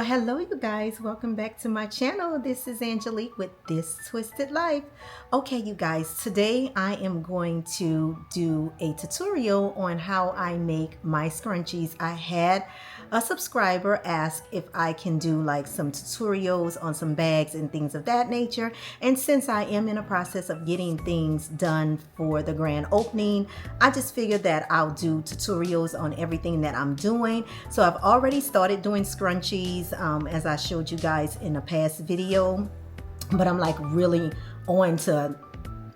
Well, hello you guys, welcome back to my channel. This is Angelique with This Twisted Life. Okay you guys, today I am going to do a tutorial on how I make my scrunchies. I had a subscriber ask if I can do like some tutorials on some bags and things of that nature, and since I am in a process of getting things done for the grand opening, I just figured that I'll do tutorials on everything that I'm doing. So I've already started doing scrunchies as I showed you guys in a past video, but I'm like really on to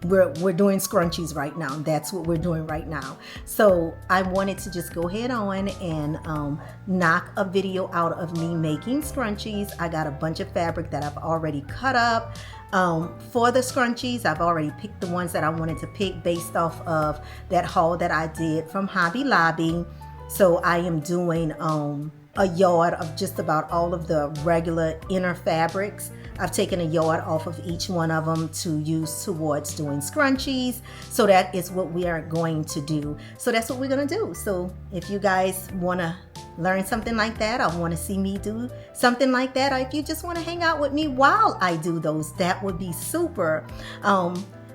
we're doing scrunchies right now. That's what we're doing right now. So I wanted to just go ahead on and knock a video out of me making scrunchies. I got a bunch of fabric that I've already cut up for the scrunchies. I've already picked the ones that I wanted to pick based off of that haul that I did from Hobby Lobby. So I am doing a yard of just about all of the regular inner fabrics. I've taken a yard off of each one of them to use towards doing scrunchies. So that is what we are going to do. So that's what we're going to do. So if you guys want to learn something like that, or want to see me do something like that, or if you just want to hang out with me while I do those, that would be super.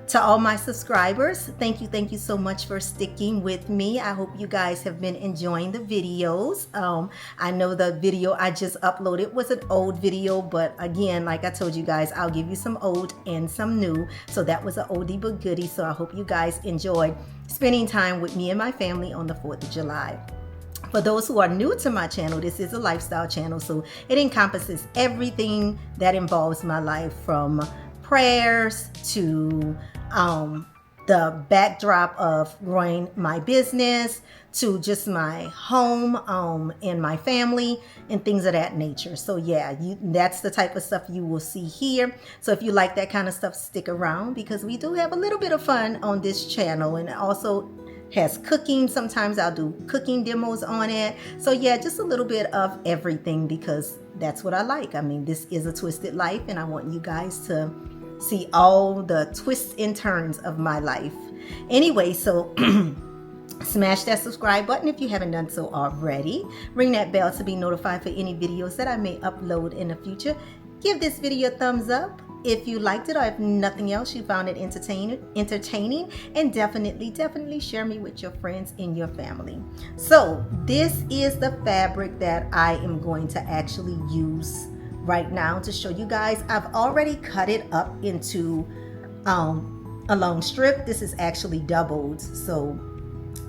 To all my subscribers, thank you so much for sticking with me. I hope you guys have been enjoying the videos. I know the video I just uploaded was an old video, but again, like I told you guys, I'll give you some old and some new. So that was an oldie but goodie. So I hope you guys enjoyed spending time with me and my family on the 4th of July. For those who are new to my channel, this is a lifestyle channel, so it encompasses everything that involves my life, from prayers to the backdrop of growing my business, to just my home and my family and things of that nature. So yeah, that's the type of stuff you will see here. So if you like that kind of stuff, stick around, because we do have a little bit of fun on this channel, and it also has cooking. Sometimes I'll do cooking demos on it. So yeah, just a little bit of everything, because that's what I like. I mean, this is a twisted life, and I want you guys to see all the twists and turns of my life. Anyway, so smash that subscribe button if you haven't done so already. Ring that bell to be notified for any videos that I may upload in the future. Give this video a thumbs up if you liked it, or if nothing else, you found it entertaining, and definitely share me with your friends and your family. So this is the fabric that I am going to actually use right now to show you guys. I've already cut it up into a long strip. This is actually doubled, so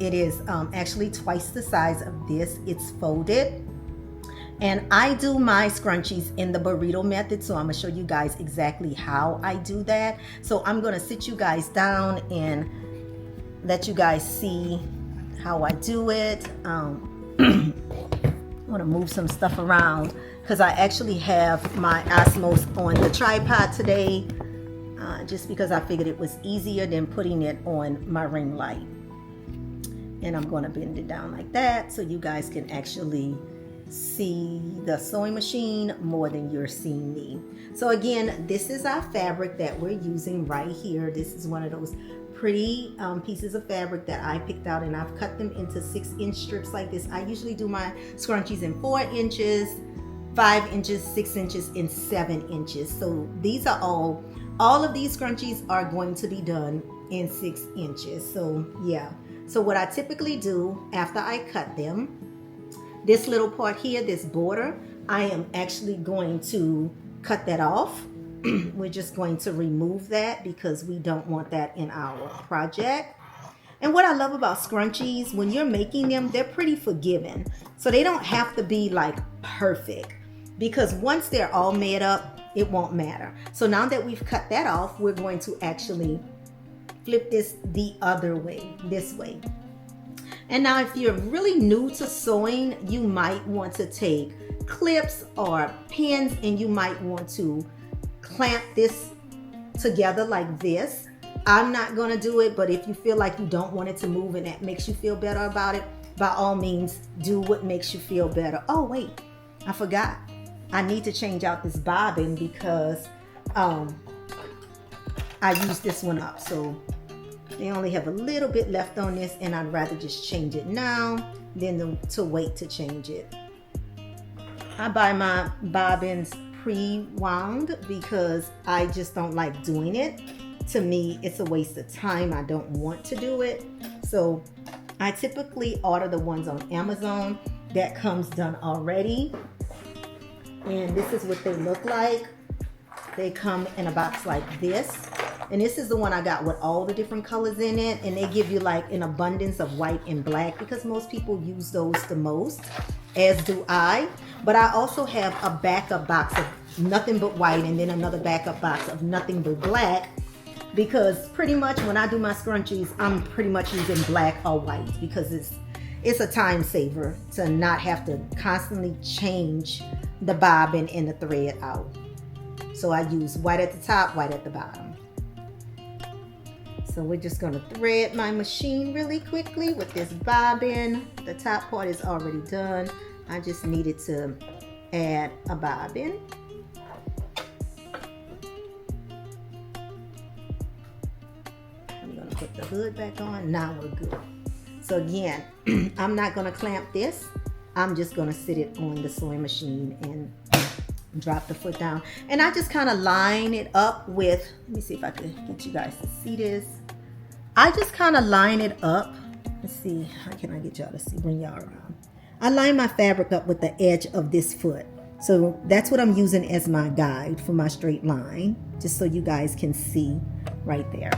it is actually twice the size of this. It's folded, and I do my scrunchies in the burrito method, so I'm gonna show you guys exactly how I do that. So I'm gonna sit you guys down and let you guys see how I do it. I want to move some stuff around because I actually have my Osmos on the tripod today, just because I figured it was easier than putting it on my ring light. And I'm going to bend it down like that so you guys can actually see the sewing machine more than you're seeing me. So again, this is our fabric that we're using right here. This is one of those pretty pieces of fabric that I picked out, and I've cut them into 6-inch strips like this. I usually do my scrunchies in 4 inches, 5 inches, 6 inches, and 7 inches. So these are all of these scrunchies are going to be done in 6 inches. So yeah, so what I typically do after I cut them, this little part here, this border, I am actually going to cut that off. We're just going to remove that because we don't want that in our project. And what I love about scrunchies, when you're making them, they're pretty forgiving. So they don't have to be like perfect, because once they're all made up, it won't matter. So now that we've cut that off, we're going to actually flip this the other way, this way. And now if you're really new to sewing, you might want to take clips or pins, and you might want to clamp this together like this. I'm not going to do it, but if you feel like you don't want it to move and that makes you feel better about it, by all means do what makes you feel better. Oh wait, I forgot. I need to change out this bobbin because I used this one up, so they only have a little bit left on this, and I'd rather just change it now than to wait to change it. I buy my bobbins pre-wound because I just don't like doing it. To me, it's a waste of time. I don't want to do it. So I typically order the ones on Amazon that comes done already. And this is what they look like. They come in a box like this. And this is the one I got with all the different colors in it. And they give you like an abundance of white and black because most people use those the most, as do I. But I also have a backup box of nothing but white and then another backup box of nothing but black, because pretty much when I do my scrunchies, I'm pretty much using black or white because it's a time saver to not have to constantly change the bobbin and the thread out. So I use white at the top, white at the bottom. So we're just gonna thread my machine really quickly with this bobbin. The top part is already done. I just needed to add a bobbin. I'm gonna put the hood back on. Now we're good. So again, I'm not gonna clamp this. I'm just gonna sit it on the sewing machine and drop the foot down. And I just kind of line it up with, let me see if I can get you guys to see this. I just kind of line it up. Let's see, how can I get y'all to see, bring y'all around. I line my fabric up with the edge of this foot. So that's what I'm using as my guide for my straight line, just so you guys can see right there.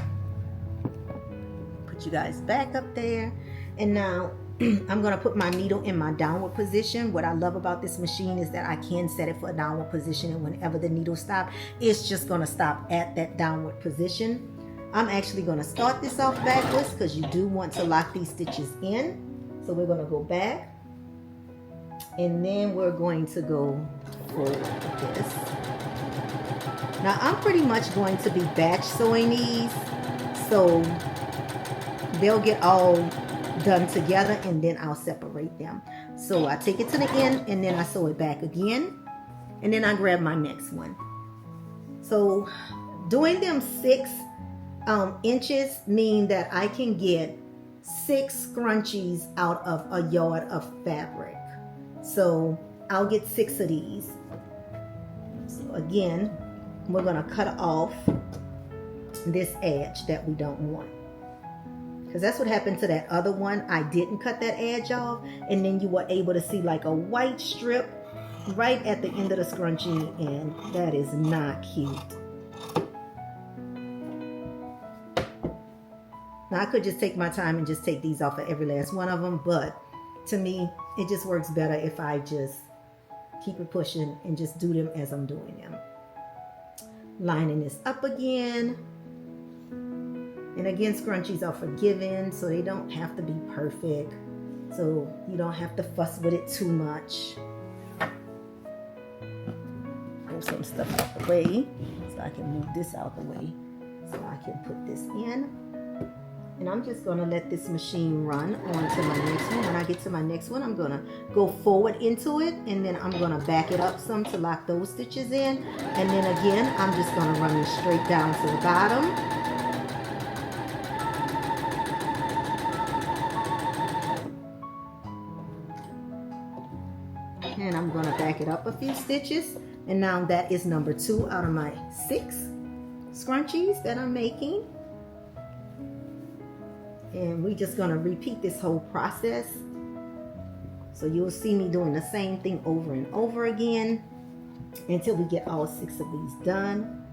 Put you guys back up there. And now I'm gonna put my needle in my downward position. What I love about this machine is that I can set it for a downward position, and whenever the needle stops, it's just gonna stop at that downward position. I'm actually gonna start this off backwards because you do want to lock these stitches in. So we're gonna go back, and then we're going to go forward with this. Now I'm pretty much going to be batch sewing these, so they'll get all done together and then I'll separate them. So I take it to the end and then I sew it back again, and then I grab my next one. So doing them 6 inches mean that I can get 6 scrunchies out of a yard of fabric. So I'll get 6 of these. So again, we're gonna cut off this edge that we don't want, because that's what happened to that other one. I didn't cut that edge off, and then you were able to see like a white strip right at the end of the scrunchie, and that is not cute. Now I could just take my time and just take these off of every last one of them, but to me, it just works better if I just keep it pushing and just do them as I'm doing them. Lining this up again. And again, scrunchies are forgiven, so they don't have to be perfect. So you don't have to fuss with it too much. Pull some stuff out the way so I can move this out the way so I can put this in. And I'm just gonna let this machine run on to my next one. When I get to my next one, I'm gonna go forward into it, and then I'm gonna back it up some to lock those stitches in. And then again, I'm just gonna run this straight down to the bottom. And I'm gonna back it up a few stitches. And now that is number 2 out of my 6 scrunchies that I'm making. And we're just gonna repeat this whole process. So you'll see me doing the same thing over and over again until we get all 6 of these done.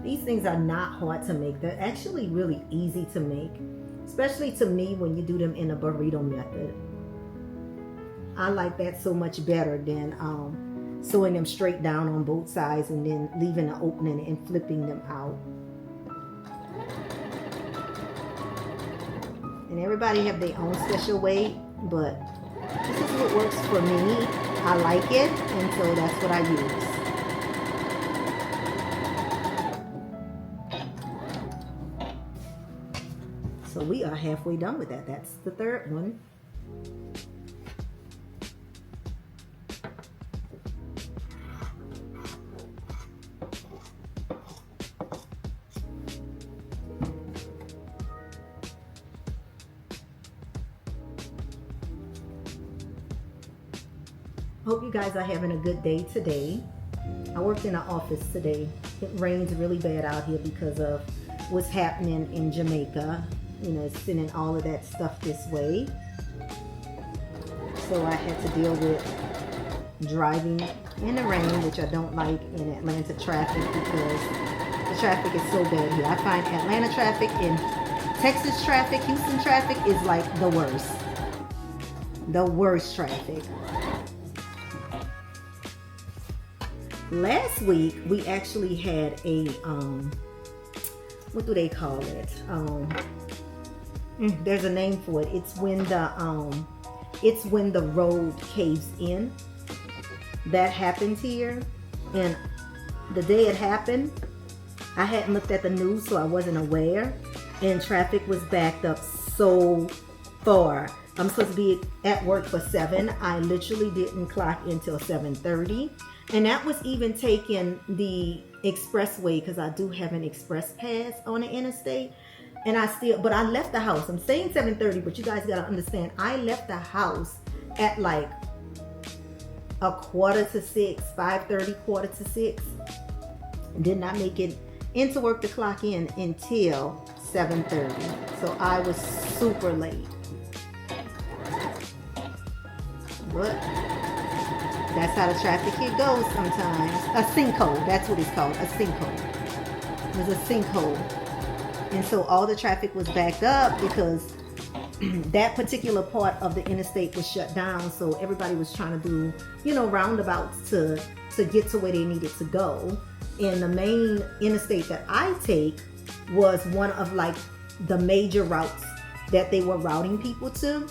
These things are not hard to make. They're actually really easy to make, especially to me when you do them in a burrito method. I like that so much better than sewing them straight down on both sides and then leaving an opening and flipping them out. And everybody have their own special way, but this is what works for me. I like it, and so that's what I use. So we are halfway done with that. That's the 3rd one. Hope you guys are having a good day today. I worked in an office today. It rains really bad out here because of what's happening in Jamaica. You know, it's sending all of that stuff this way. So I had to deal with driving in the rain, which I don't like, in Atlanta traffic because the traffic is so bad here. I find Atlanta traffic and Texas traffic, Houston traffic is like the worst. The worst traffic. Last week we actually had a what do they call it? There's a name for it. It's when the road caves in. That happened here, and the day it happened, I hadn't looked at the news, so I wasn't aware, and traffic was backed up so far. I'm supposed to be at work for 7. I literally didn't clock until 7:30. And that was even taking the expressway because I do have an express pass on the interstate. And but I left the house. I'm saying 7:30, but you guys got to understand, I left the house at like 5:45, 5:30, 5:45. Did not make it into work to clock in until 7:30. So I was super late. But that's how the traffic here goes sometimes. A sinkhole, that's what it's called, a sinkhole. It was a sinkhole. And so all the traffic was backed up because that particular part of the interstate was shut down. So everybody was trying to do, you know, roundabouts to get to where they needed to go. And the main interstate that I take was one of like the major routes that they were routing people to.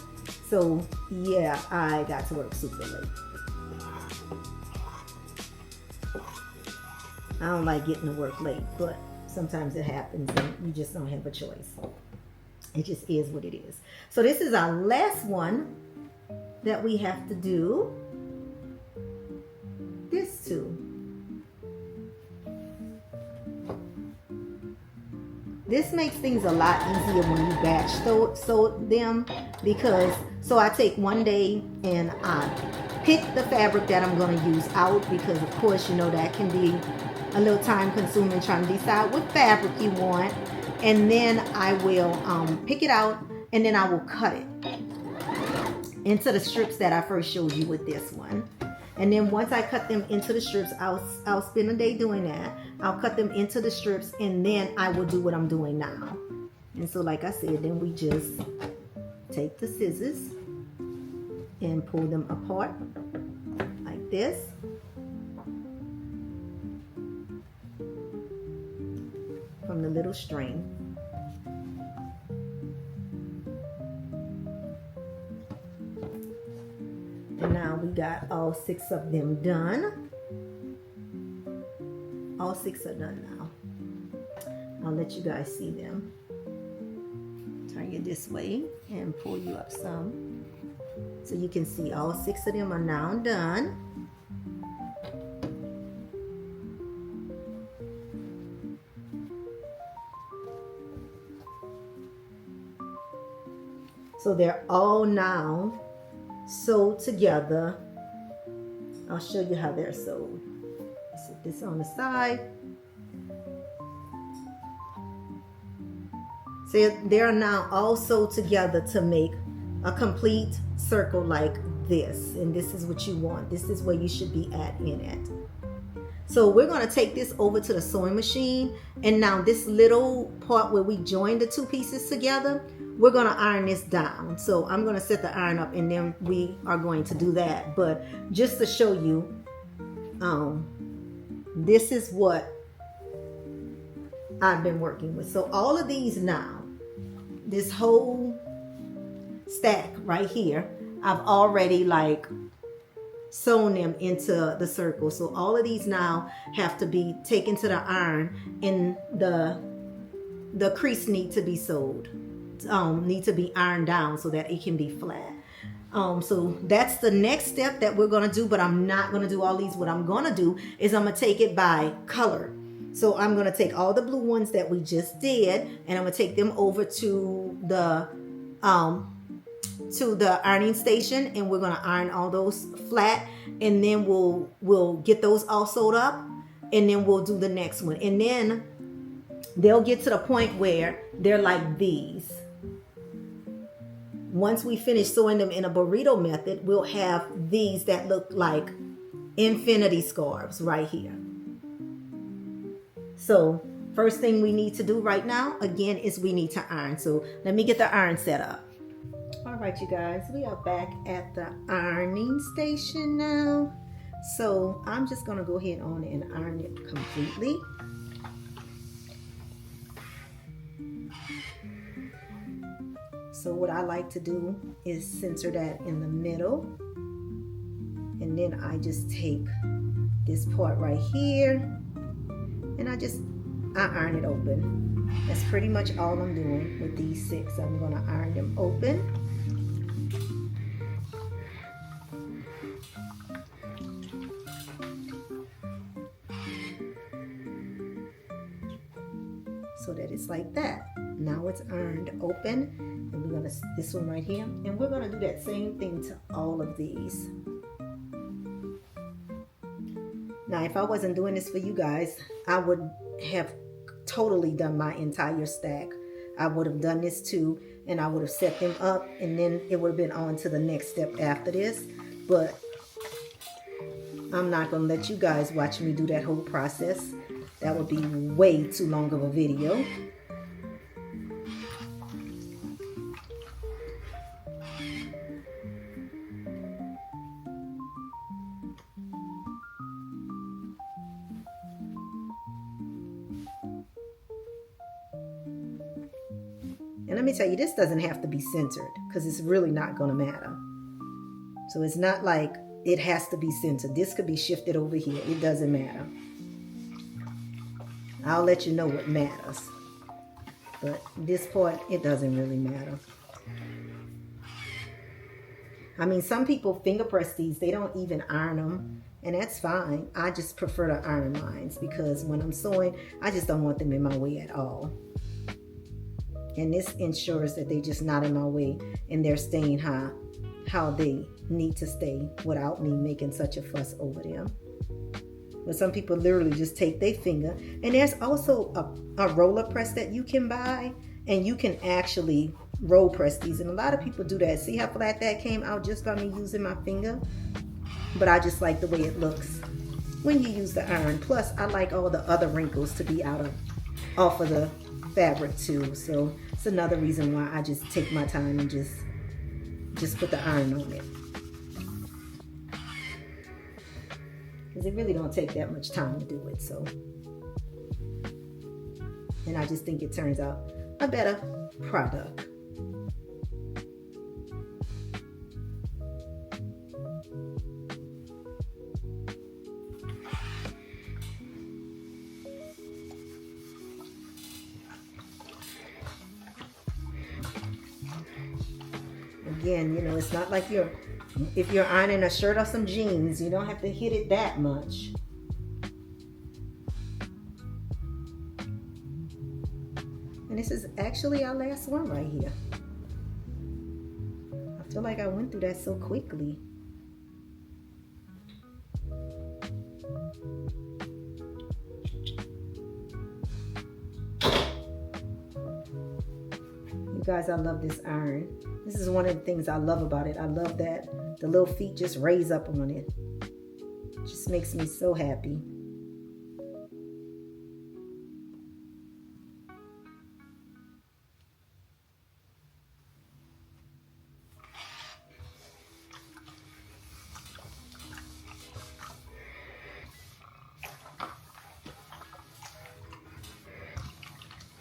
So yeah, I got to work super late. I don't like getting to work late, but sometimes it happens and you just don't have a choice. It just is what it is. So this is our last one that we have to do. This too. This makes things a lot easier when you batch sew them because, so I take one day and I pick the fabric that I'm going to use out because of course, you know, that can be a little time consuming trying to decide what fabric you want. And then I will pick it out and then I will cut it into the strips that I first showed you with this one. And then once I cut them into the strips, I'll spend a day doing that. I'll cut them into the strips and then I will do what I'm doing now. And so like I said, then we just take the scissors and pull them apart like this. From the little string. And now we got all 6 of them done. All 6 are done now. I'll let you guys see them. Turn you this way and pull you up some. So you can see all 6 of them are now done. So they're all now sewed together. I'll show you how they're sewed. Set this on the side. So they're now all sewed together to make a complete circle like this. And this is what you want. This is where you should be at in it. So we're going to take this over to the sewing machine. And now this little part where we join the 2 pieces together, we're going to iron this down. So I'm going to set the iron up and then we are going to do that. But just to show you, this is what I've been working with. So all of these now, this whole stack right here, I've already like sewn them into the circle. So all of these now have to be taken to the iron and the crease need to be sewed. Need to be ironed down so that it can be flat. So that's the next step that we're going to do, but I'm not going to do all these. What I'm going to do is I'm going to take it by color. So I'm going to take all the blue ones that we just did and I'm going to take them over to the to the ironing station, and we're gonna iron all those flat, and then we'll get those all sewed up, and then we'll do the next one, and then they'll get to the point where they're like these. Once we finish sewing them in a burrito method, we'll have these that look like infinity scarves right here. So first thing we need to do right now, again, is we need to iron. So let me get the iron set up. All right, you guys, we are back at the ironing station now. So I'm just gonna go ahead on and iron it completely. So what I like to do is center that in the middle. And then I just take this part right here and I iron it open. That's pretty much all I'm doing with these 6. I'm gonna iron them open. So that it's like that. Now it's ironed open. And we're gonna, this one right here, and we're gonna do that same thing to all of these. Now, if I wasn't doing this for you guys, I would have totally done my entire stack. I would have done this too, and I would have set them up, and then it would have been on to the next step after this. But I'm not gonna let you guys watch me do that whole process. That would be way too long of a video. And let me tell you, this doesn't have to be centered because it's really not going to matter. So it's not like it has to be centered. This could be shifted over here. It doesn't matter. I'll let you know what matters. But this part, it doesn't really matter. I mean, some people finger press these. They don't even iron them. And that's fine. I just prefer to iron mine because when I'm sewing, I just don't want them in my way at all. And this ensures that they're just not in my way and they're staying how they need to stay without me making such a fuss over them. But some people literally just take their finger. And there's also a roller press that you can buy, and you can actually roll press these. And a lot of people do that. See how flat that came out just by me using my finger? But I just like the way it looks when you use the iron. Plus, I like all the other wrinkles to be off of the fabric too. So it's another reason why I just take my time and just put the iron on it. Because it really don't take that much time to do it. So, and I just think it turns out a better product. Again, you know, it's not like if you're ironing a shirt or some jeans, you don't have to hit it that much. And this is actually our last one right here. I feel like I went through that so quickly. You guys, I love this iron. This is one of the things I love about it. I love that the little feet just raise up on it. It just makes me so happy.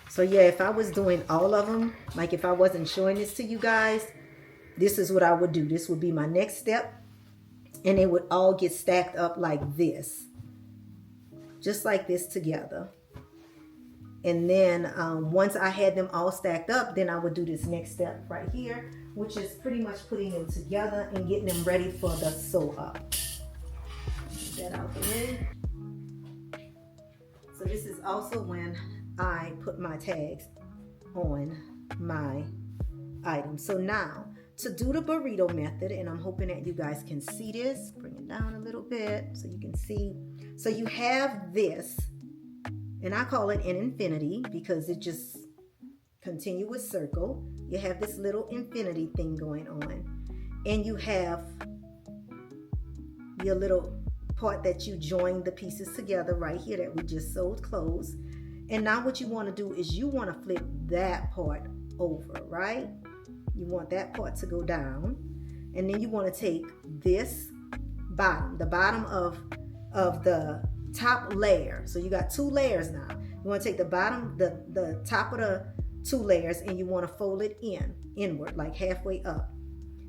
So yeah, if I was doing all of them, like if I wasn't showing this to you guys, this is what I would do. This would be my next step. And it would all get stacked up like this. Just like this together. And then once I had them all stacked up, then I would do this next step right here, which is pretty much putting them together and getting them ready for the sew up. Get that out the way. So this is also when I put my tags on my items. So now to do the burrito method, and I'm hoping that you guys can see this, bring it down a little bit so you can see. So you have this, and I call it an infinity because it just continuous circle. You have this little infinity thing going on, and you have your little part that you join the pieces together right here that we just sewed closed. And now what you want to do is you want to flip that part over, right? You want that part to go down, and then you want to take this bottom, the bottom of the top layer. So you got two layers now. You want to take the bottom, the top of the two layers, and you want to fold it inward, like halfway up.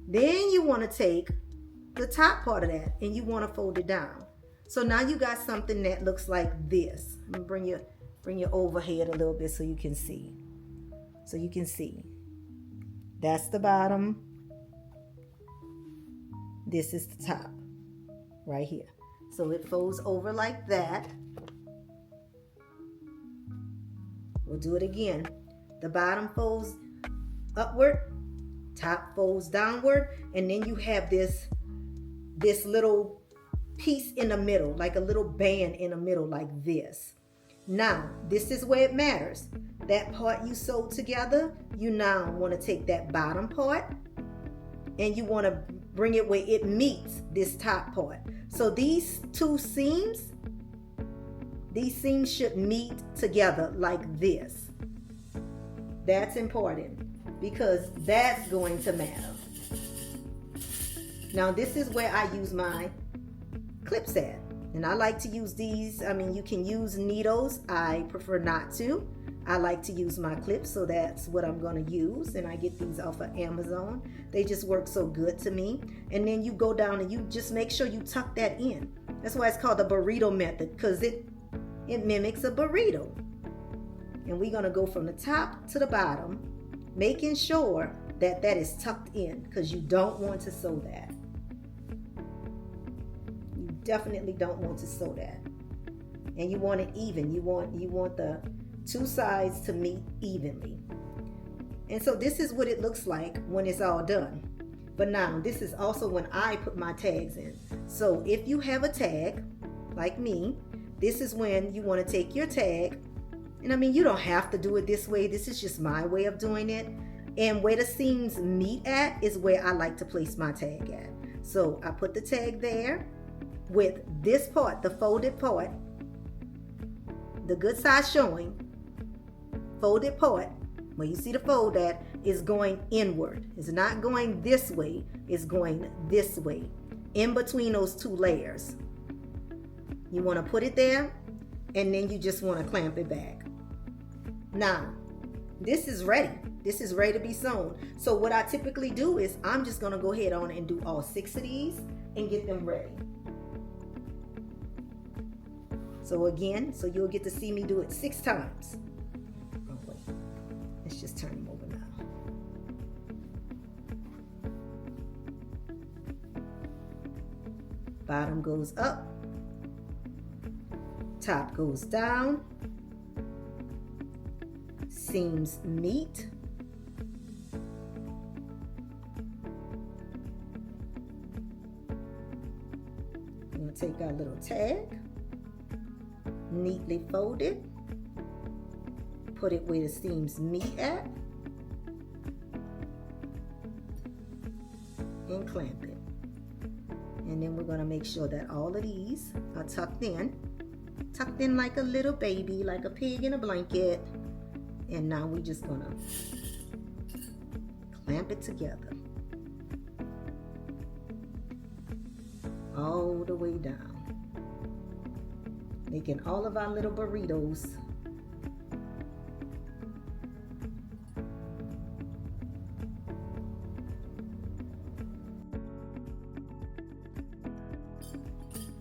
Then you want to take the top part of that and you want to fold it down. So now you got something that looks like this. I'm gonna bring your overhead a little bit so you can see. So you can see. That's the bottom. This is the top right here. So it folds over like that. We'll do it again. The bottom folds upward, top folds downward, and then you have this little piece in the middle, like a little band in the middle like this. Now, this is where it matters. That part you sewed together, you now want to take that bottom part and you want to bring it where it meets this top part. So these two seams, should meet together like this. That's important because that's going to matter. Now this is where I use my clips at. And I like to use these. I mean, you can use needles. I prefer not to. I like to use my clips, so that's what I'm going to use. And I get these off of Amazon. They just work so good to me. And then you go down and you just make sure you tuck that in. That's why it's called the burrito method, because it mimics a burrito. And we're going to go from the top to the bottom, making sure that that is tucked in, because you don't want to sew that. You definitely don't want to sew that. And you want it even. You want the two sides to meet evenly. And so this is what it looks like when it's all done. But now this is also when I put my tags in. So if you have a tag like me, this is when you want to take your tag. And I mean, you don't have to do it this way. This is just my way of doing it. And where the seams meet at is where I like to place my tag at. So I put the tag there with this part, the folded part, the good side showing, folded part, where you see the fold at, is going inward. It's not going this way, it's going this way, in between those two layers. You want to put it there, and then you just want to clamp it back. Now, this is ready. This is ready to be sewn. So what I typically do is I'm just going to go ahead on and do all 6 of these and get them ready. So again, so you'll get to see me do it 6 times. Oh wait, let's just turn them over now. Bottom goes up, top goes down, seams meet, we're going to take our little tag, neatly fold it, put it where the seams meet at, and clamp it. And then we're going to make sure that all of these are tucked in like a little baby, like a pig in a blanket. And now we're just going to clamp it together all the way down, making all of our little burritos.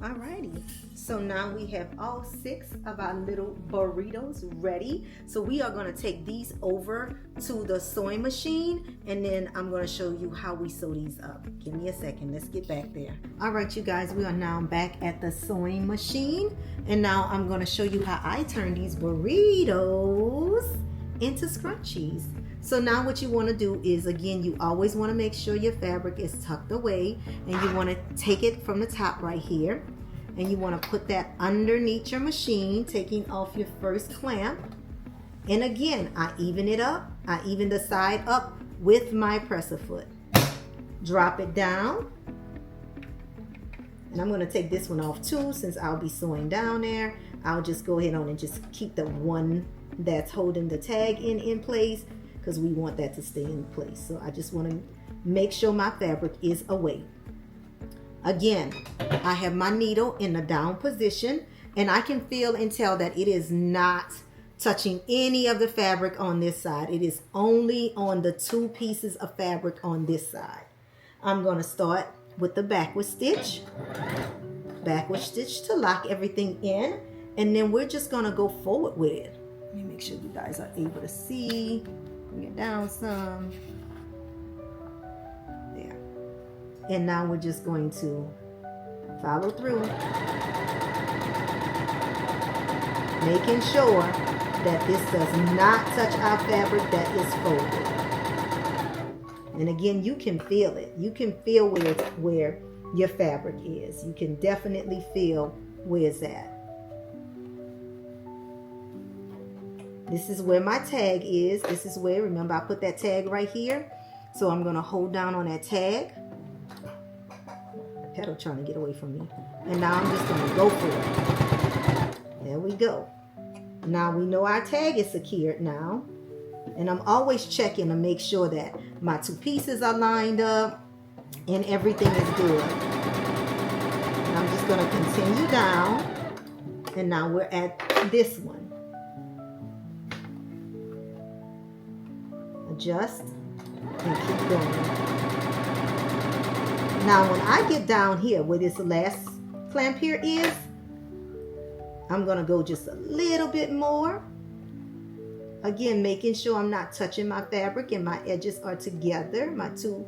Alrighty, so now we have all 6 of our little burritos ready. So we are going to take these over to the sewing machine, and then I'm going to show you how we sew these up. Give me a second, let's get back there. Alright, you guys, we are now back at the sewing machine, and now I'm going to show you how I turn these burritos into scrunchies. So now what you want to do is, again, you always want to make sure your fabric is tucked away, and you want to take it from the top right here, and you want to put that underneath your machine, taking off your first clamp. And again, I even it up. I even the side up with my presser foot. Drop it down. And I'm going to take this one off too, since I'll be sewing down there. I'll just go ahead on and just keep the one that's holding the tag in place, because we want that to stay in place. So I just want to make sure my fabric is away. Again, I have my needle in the down position, and I can feel and tell that it is not touching any of the fabric on this side. It is only on the two pieces of fabric on this side. I'm going to start with the backward stitch to lock everything in, and then we're just going to go forward with it. Let me make sure you guys are able to see. Bring it down some. There. And now we're just going to follow through, making sure that this does not touch our fabric that is folded. And again, you can feel it. You can feel where your fabric is. You can definitely feel where it's at. This is where my tag is. This is where, remember I put that tag right here. So I'm going to hold down on that tag. The pedal trying to get away from me. And now I'm just going to go for it. There we go. Now we know our tag is secured now. And I'm always checking to make sure that my two pieces are lined up and everything is good. And I'm just going to continue down. And now we're at this one. Adjust and keep going. Now when I get down here where this last clamp here is, I'm going to go just a little bit more. Again, making sure I'm not touching my fabric and my edges are together. My two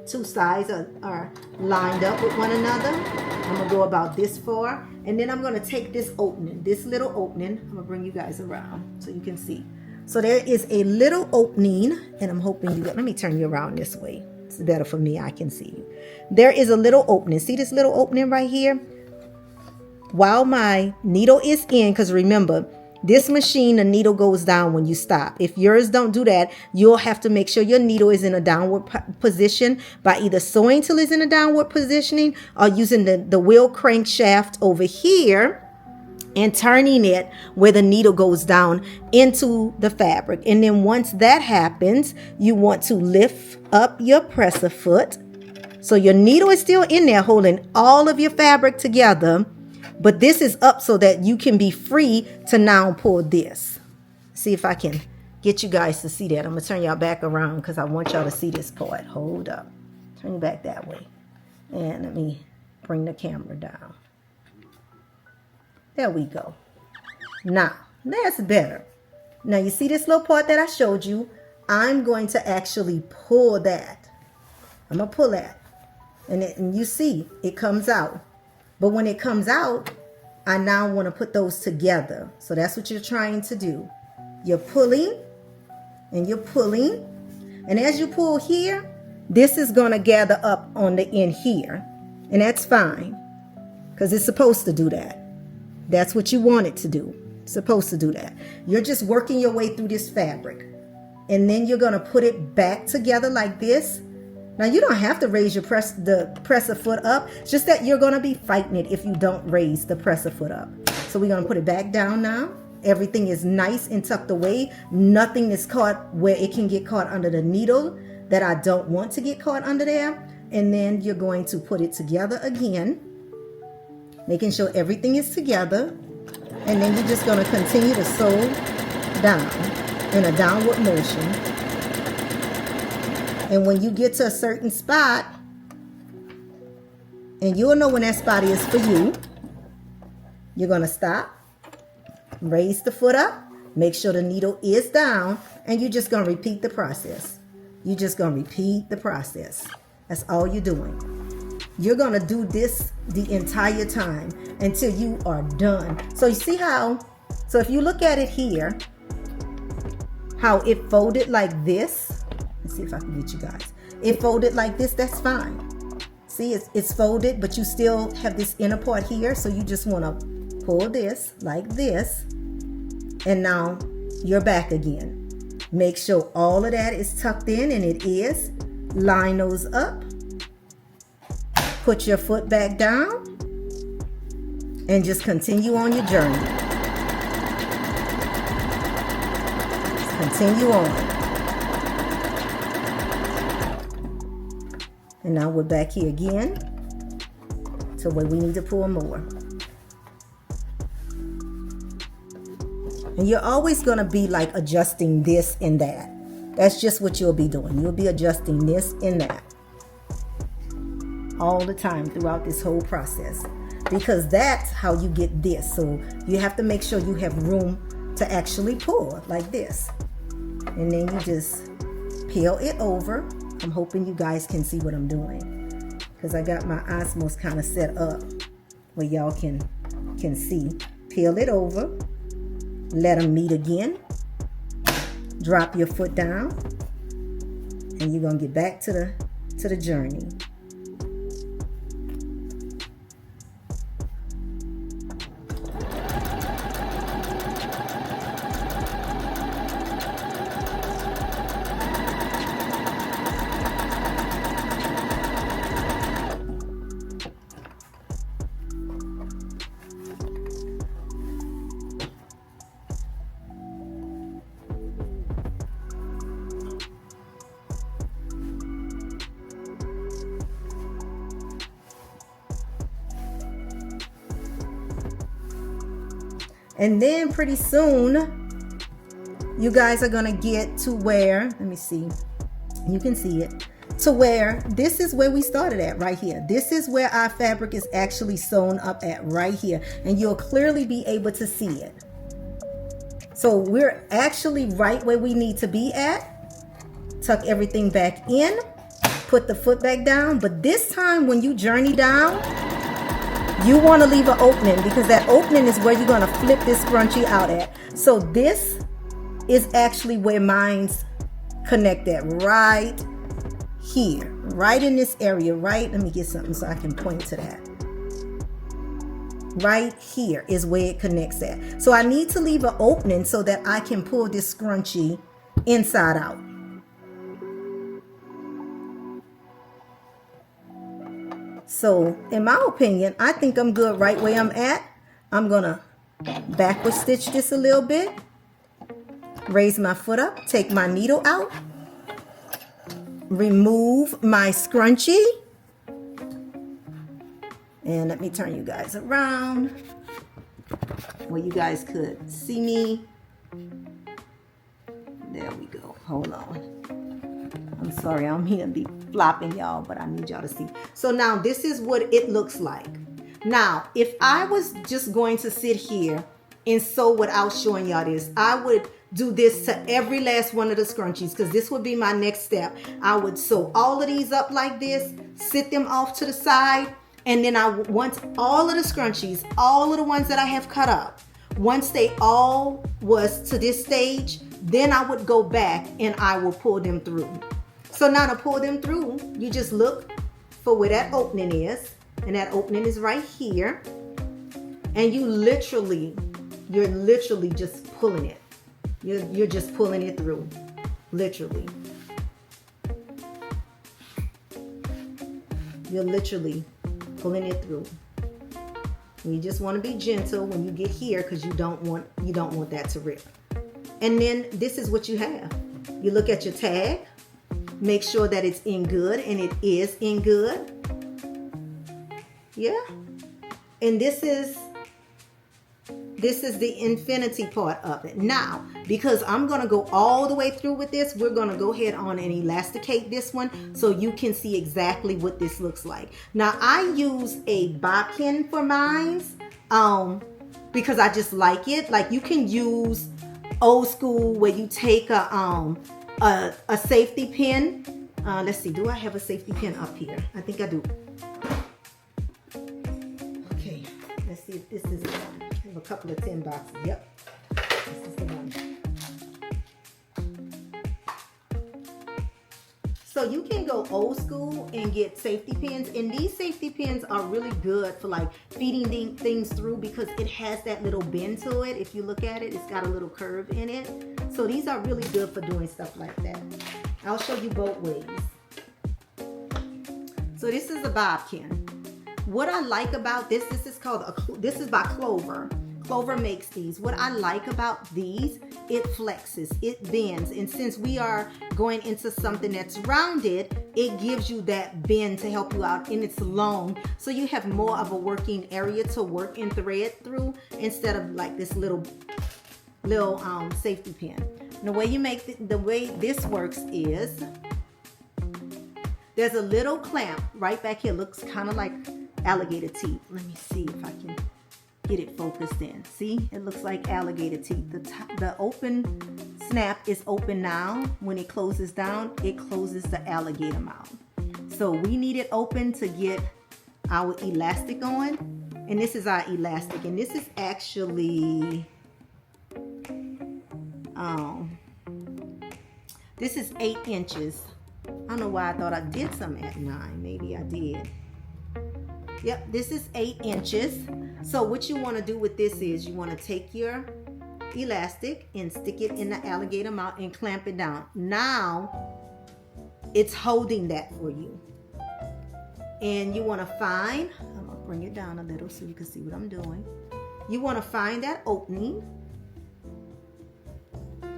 sides are lined up with one another. I'm going to go about this far, and then I'm going to take this opening, this little opening. I'm going to bring you guys around so you can see. So there is a little opening, and I'm hoping you, let me turn you around this way. It's better for me, I can see you. There is a little opening. See this little opening right here? While my needle is in, because remember, this machine, the needle goes down when you stop. If yours don't do that, you'll have to make sure your needle is in a downward position by either sewing till it's in a downward positioning or using the wheel crankshaft over here and turning it where the needle goes down into the fabric. And then once that happens, you want to lift up your presser foot. So your needle is still in there holding all of your fabric together, but this is up so that you can be free to now pull this. See if I can get you guys to see that. I'm going to turn y'all back around because I want y'all to see this part. Hold up. Turn you back that way. And let me bring the camera down. There we go. Now, that's better. Now, you see this little part that I showed you? I'm going to actually pull that. I'm going to pull that. And you see, it comes out. But when it comes out, I now want to put those together. So that's what you're trying to do. You're pulling and you're pulling. And as you pull here, this is going to gather up on the end here. And that's fine because it's supposed to do that. That's what you want it to do. It's supposed to do that. You're just working your way through this fabric. And then you're going to put it back together like this. Now, you don't have to raise the presser foot up. It's just that you're going to be fighting it if you don't raise the presser foot up. So we're going to put it back down now. Everything is nice and tucked away. Nothing is caught where it can get caught under the needle that I don't want to get caught under there. And then you're going to put it together again, making sure everything is together. And then you're just going to continue to sew down in a downward motion. And when you get to a certain spot, and you'll know when that spot is for you, you're going to stop, raise the foot up, make sure the needle is down, and you're just going to repeat the process. You're just going to repeat the process. That's all you're doing. You're going to do this the entire time until you are done. So you see how, so if you look at it here, how it folded like this. Let's see if I can get you guys. It folded like this, that's fine. See, it's folded, but you still have this inner part here. So you just want to pull this like this. And now you're back again. Make sure all of that is tucked in, and it is. Line those up. Put your foot back down. And just continue on your journey. Continue on. And now we're back here again to where we need to pull more. And you're always going to be like adjusting this and that. That's just what you'll be doing. You'll be adjusting this and that all the time throughout this whole process, because that's how you get this. So you have to make sure you have room to actually pull like this. And then you just peel it over. I'm hoping you guys can see what I'm doing, because I got my osmos kind of set up where y'all can see. Peel it over. Let them meet again. Drop your foot down. And you're going to get back to the journey. And then pretty soon, you guys are gonna get to where, let me see, you can see it, to where this is where we started at right here. This is where our fabric is actually sewn up at right here. And you'll clearly be able to see it. So we're actually right where we need to be at. Tuck everything back in, put the foot back down. But this time when you journey down, you want to leave an opening, because that opening is where you're going to flip this scrunchie out at. So this is actually where mine's connect at, right here, right in this area, right? Let me get something so I can point to that. Right here is where it connects at. So I need to leave an opening so that I can pull this scrunchie inside out. So in my opinion, I think I'm good right where I'm at. I'm gonna backward stitch this a little bit, raise my foot up, take my needle out, remove my scrunchie, and let me turn you guys around where you guys could see me. There we go. Hold on. I'm sorry, I'm here to be flopping y'all, but I need y'all to see. So now this is what it looks like. Now, if I was just going to sit here and sew without showing y'all this, I would do this to every last one of the scrunchies, because this would be my next step. I would sew all of these up like this, sit them off to the side, and then once all of the scrunchies, all of the ones that I have cut up, once they all was to this stage, then I would go back and I will pull them through. So now to pull them through, you just look for where that opening is, and that opening is right here. And you're literally just pulling it. You're just pulling it through, literally. You're literally pulling it through. And you just want to be gentle when you get here, because you don't want that to rip. And then this is what you have. You look at your tag. Make sure that it's in good, and it is in good. Yeah. And this is the infinity part of it. Now, because I'm going to go all the way through with this, we're going to go ahead on and elasticate this one so you can see exactly what this looks like. Now, I use a bobbin for mine because I just like it. Like, you can use old school where you take a safety pin. Let's see, do I have a safety pin up here? I think I do. Okay, let's see if this is one. I have a couple of tin boxes. Yep, this is the one. So you can go old school and get safety pins, and these safety pins are really good for like feeding things through because it has that little bend to it. If you look at it, it's got a little curve in it. So these are really good for doing stuff like that. I'll show you both ways. So this is a bobkin. What I like about this is called this is by Clover. Clover makes these. What I like about these, it flexes, it bends, and since we are going into something that's rounded, it gives you that bend to help you out, and it's long, so you have more of a working area to work and thread through instead of like this little safety pin. And the way you make the way this works is there's a little clamp right back here. Looks kind of like alligator teeth. Let me see if I can get it focused in. See, it looks like alligator teeth. The open snap is open now. When it closes down, it closes the alligator mouth. So we need it open to get our elastic on, and this is our elastic, and this is actually this is 8 inches. I don't know why I thought I did some at 9. Maybe I did. Yep, this is 8 inches. So what you want to do with this is you want to take your elastic and stick it in the alligator mouth and clamp it down. Now it's holding that for you. And you want to find, I'm going to bring it down a little so you can see what I'm doing. You want to find that opening.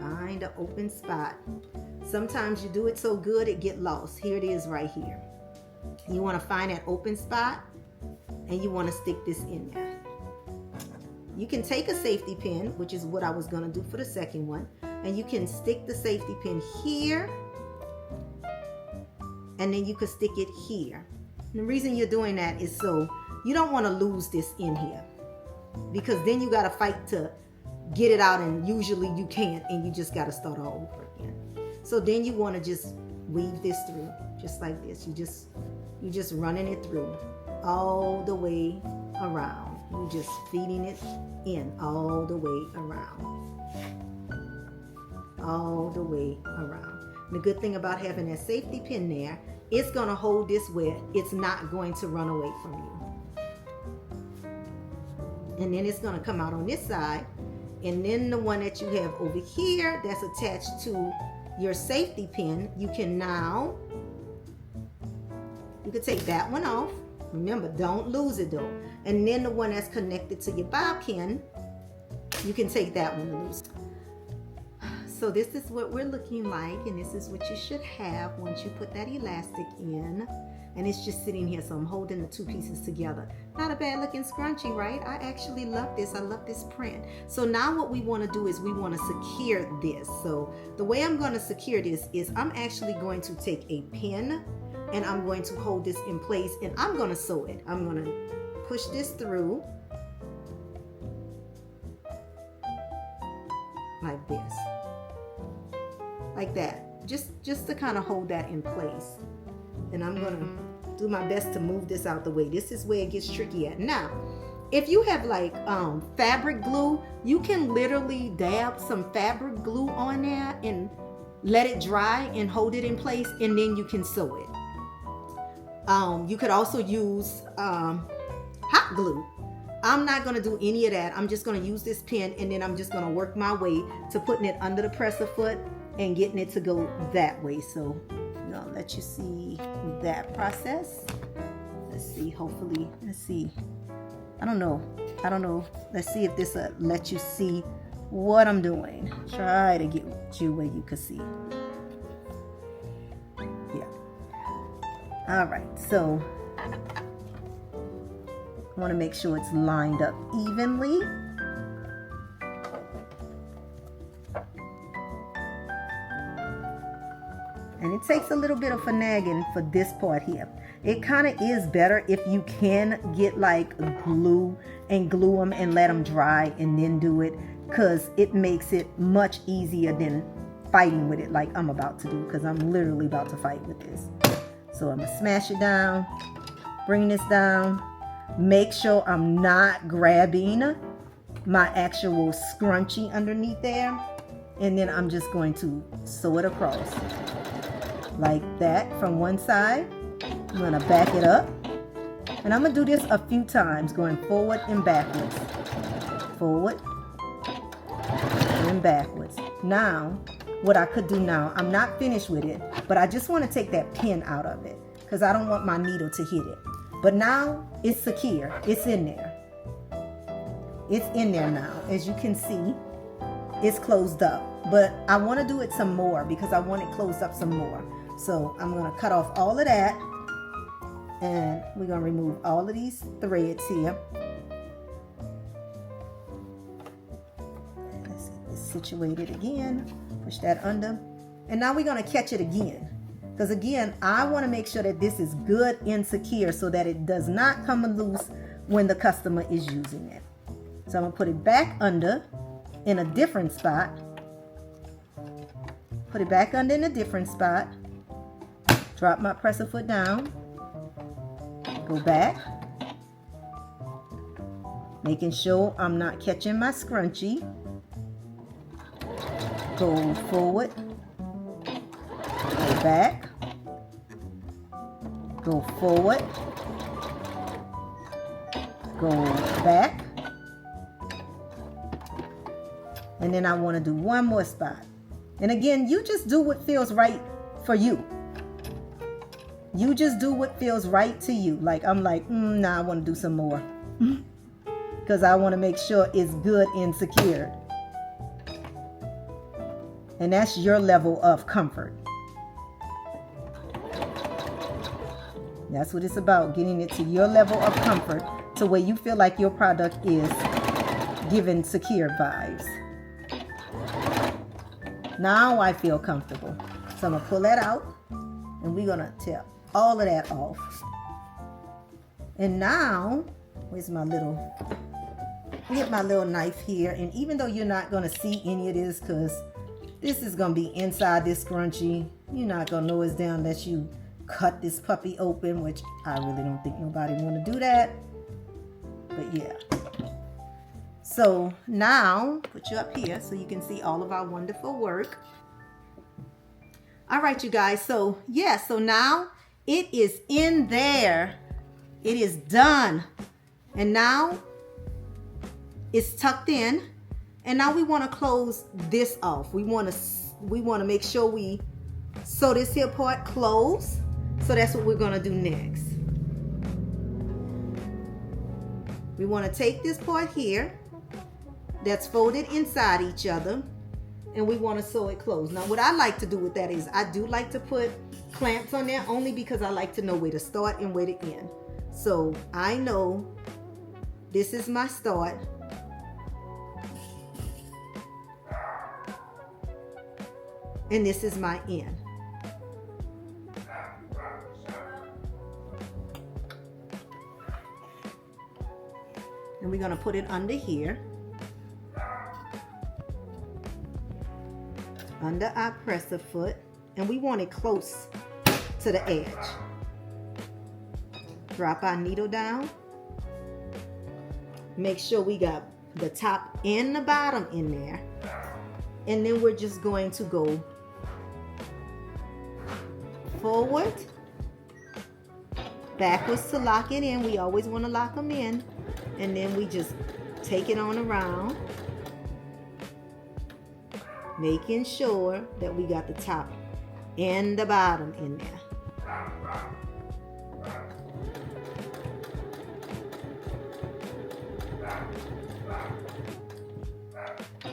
Find the open spot. Sometimes you do it so good it get lost. Here it is right here. You want to find that open spot and you want to stick this in there. You can take a safety pin, which is what I was going to do for the second one, and you can stick the safety pin here, and then you can stick it here. And the reason you're doing that is so you don't want to lose this in here, because then you got to fight to get it out, and usually you can't, and you just got to start all over again. So then you want to just weave this through just like this. You just running it through all the way around. You just feeding it in all the way around. All the way around. And the good thing about having that safety pin there, it's going to hold this where it's not going to run away from you. And then it's going to come out on this side. And then the one that you have over here that's attached to your safety pin, you can take that one off. Remember, don't lose it though. And then the one that's connected to your bodkin, you can take that one loose. So this is what we're looking like, and this is what you should have once you put that elastic in. And it's just sitting here, so I'm holding the two pieces together. Not a bad looking scrunchie, right? I actually love this. I love this print. So now what we want to do is we want to secure this. So the way I'm going to secure this is I'm actually going to take a pin and I'm going to hold this in place, and I'm going to sew it. I'm going to push this through like this, like that, just to kind of hold that in place. And I'm going to do my best to move this out the way. This is where it gets tricky at. Now, if you have like fabric glue, you can literally dab some fabric glue on there and let it dry and hold it in place, and then you can sew it. You could also use hot glue. I'm not going to do any of that. I'm just going to use this pin, and then I'm just going to work my way to putting it under the presser foot and getting it to go that way. So I'll let you see that process. Let's see, hopefully, let's see. I don't know. Let's see if this will let you see what I'm doing. Try to get you where you can see. Yeah. All right, so I want to make sure it's lined up evenly. And it takes a little bit of finagling for this part here. It kind of is better if you can get like glue and glue them and let them dry and then do it, because it makes it much easier than fighting with it like I'm about to do, because I'm literally about to fight with this. So I'm going to smash it down, bring this down, make sure I'm not grabbing my actual scrunchie underneath there, and then I'm just going to sew it across. like that from one side. I'm gonna back it up, and I'm gonna do this a few times, going forward and backwards, forward and backwards. Now, what I could do now, I'm not finished with it, but I just want to take that pin out of it because I don't want my needle to hit it. But now it's secure. It's in there. It's in there now. As you can see, it's closed up. But I want to do it some more because I want it closed up some more. So I'm going to cut off all of that. And we're going to remove all of these threads here. Let's get this situated again. Push that under. And now we're going to catch it again. Because again, I want to make sure that this is good and secure so that it does not come loose when the customer is using it. So I'm going to put it back under in a different spot. Put it back under in a different spot. Drop my presser foot down. Go back. Making sure I'm not catching my scrunchie. Go forward. Go back. Go forward. Go back. And then I want to do one more spot. And again, you just do what feels right for you. You just do what feels right to you. Like I'm like, nah, I want to do some more. Because I want to make sure it's good and secured. And that's your level of comfort. That's what it's about, getting it to your level of comfort to where you feel like your product is giving secure vibes. Now I feel comfortable. So I'm going to pull that out and we're going to tap all of that off. And now, where's my little, get my little knife here. And even though you're not going to see any of this because this is going to be inside this scrunchie, you're not going to know it's down unless you cut this puppy open, which I really don't think nobody want to do that. But yeah. So now, put you up here so you can see all of our wonderful work. All right, you guys. So yeah, so now it is in there. It is done. And now it's tucked in. And now we want to close this off. We want to make sure we sew this here part closed. So that's what we're going to do next. We want to take this part here that's folded inside each other, and we want to sew it closed. Now what I like to do with that is I do like to put clamps on there only because I like to know where to start and where to end. So I know this is my start. And this is my end. And we're going to put it under here. Under our presser foot. And we want it close to the edge. Drop our needle down. Make sure we got the top and the bottom in there. And then we're just going to go forward, backwards to lock it in. We always want to lock them in. And then we just take it on around, making sure that we got the top and the bottom in there.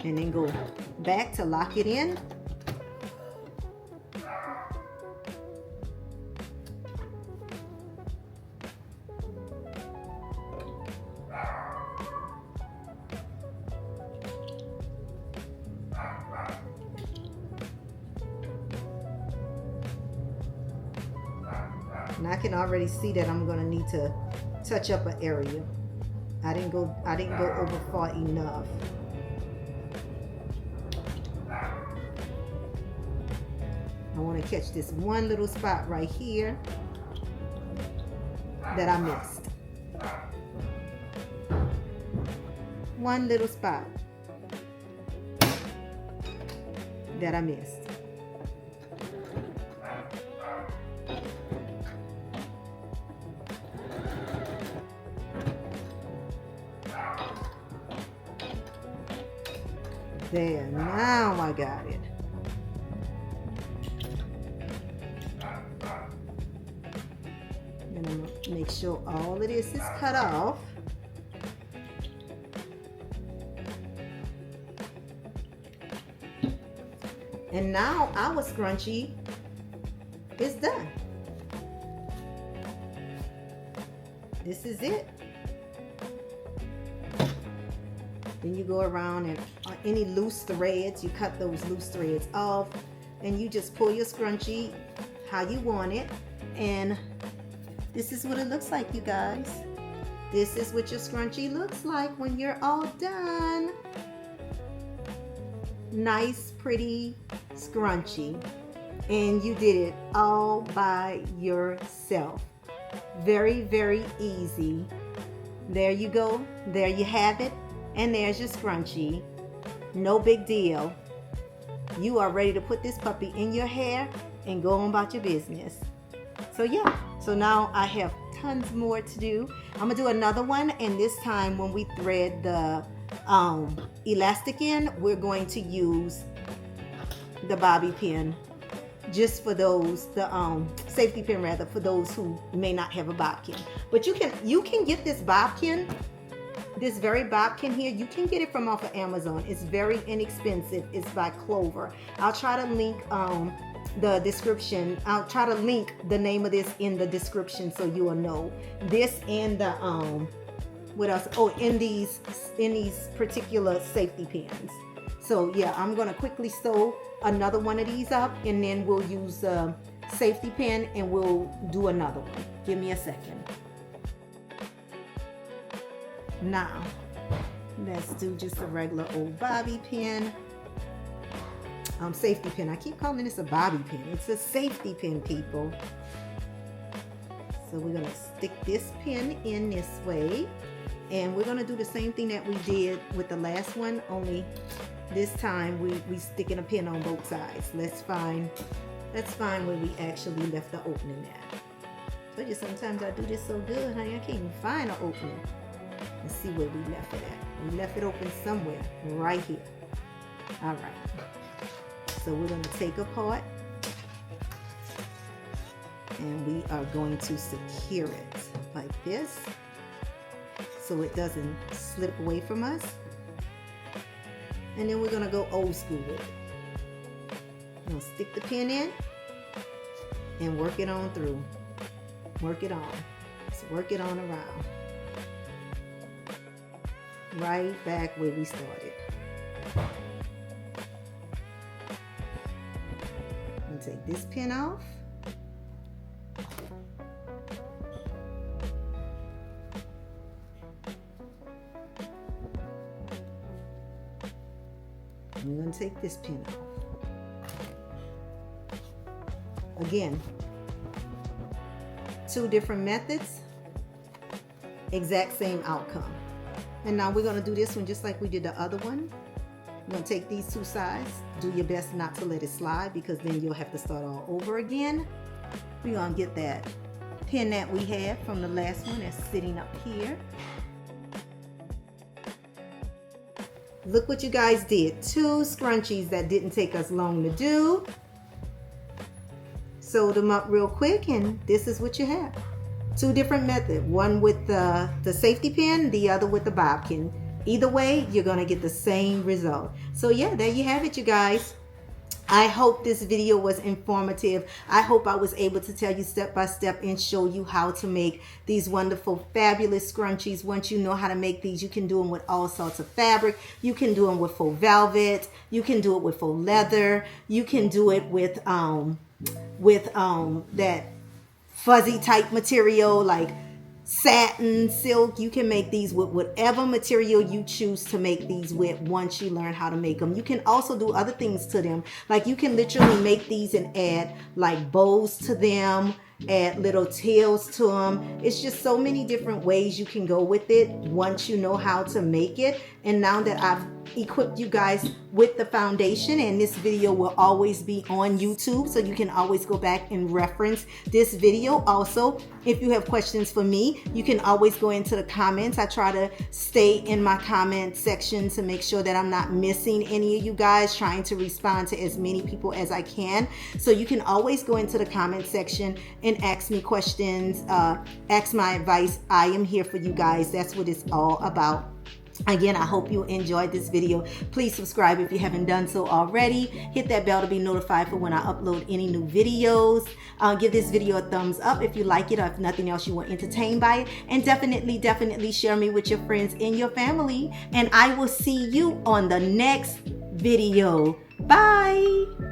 And then go back to lock it in. And I can already see that I'm going to need to touch up an area. I didn't go over far enough. I want to catch this one little spot right here that I missed. One little spot that I missed. There, now I got it. And I'm gonna make sure all of this is cut off. And now our scrunchie is done. This is it. Then you go around and any loose threads, you cut those loose threads off, and you just pull your scrunchie how you want it. And this is what it looks like, you guys. This is what your scrunchie looks like when you're all done. Nice, pretty scrunchie. And you did it all by yourself. Very, very easy. There you go. There you have it. And there's your scrunchie. No big deal. You are ready to put this puppy in your hair and go on about your business. So yeah, so now I have tons more to do. I'm gonna do another one, and this time when we thread the elastic in, we're going to use the bobby pin, just for those, the safety pin rather, for those who may not have a bobkin. But you can get this bobkin, this very bobkin here, you can get it from off of Amazon. It's very inexpensive. It's by Clover. I'll try to link the description. I'll try to link the name of this in the description so you will know. This and the what else? Oh, in these particular safety pins. So yeah, I'm gonna quickly sew another one of these up, and then we'll use the safety pin and we'll do another one. Give me a second. Now, let's do just a regular old bobby pin. Safety pin. I keep calling this a bobby pin. It's a safety pin, people. So we're going to stick this pin in this way. And we're going to do the same thing that we did with the last one, only this time we sticking a pin on both sides. Let's find where we actually left the opening at. I told you sometimes I do this so good, honey, I can't even find an opening. Let's see where we left it at. We left it open somewhere, right here. All right. So we're going to take apart, and we are going to secure it like this so it doesn't slip away from us. And then we're going to go old school with it. I'm going to stick the pin in and work it on through. Work it on. Just work it on around. Right back where we started. I'm going to take this pin off. I'm going to take this pin off. Again, two different methods, exact same outcome. And now we're going to do this one just like we did the other one. You're going to take these two sides. Do your best not to let it slide, because then you'll have to start all over again. We're going to get that pin that we had from the last one that's sitting up here. Look what you guys did. Two scrunchies that didn't take us long to do. Sewed them up real quick, and this is what you have. Two different methods. One with the safety pin, the other with the bobkin. Either way, you're going to get the same result. So yeah, there you have it, you guys. I hope this video was informative. I hope I was able to tell you step by step and show you how to make these wonderful, fabulous scrunchies. Once you know how to make these, you can do them with all sorts of fabric. You can do them with faux velvet. You can do it with faux leather. You can do it with that fuzzy type material like satin, silk. You can make these with whatever material you choose to make these with once you learn how to make them. You can also do other things to them. Like you can literally make these and add like bows to them, add little tails to them. It's just so many different ways you can go with it once you know how to make it. And now that I've equipped you guys with the foundation, and this video will always be on YouTube, so you can always go back and reference this video. Also, if you have questions for me, you can always go into the comments. I try to stay in my comment section to make sure that I'm not missing any of you guys, trying to respond to as many people as I can. So you can always go into the comment section and ask me questions, ask my advice. I am here for you guys. That's what it's all about. Again, I hope you enjoyed this video. Please subscribe if you haven't done so already. Hit that bell to be notified for when I upload any new videos. Give this video a thumbs up if you like it, or if nothing else you were entertained by it. And definitely share me with your friends and your family. And I will see you on the next video. Bye.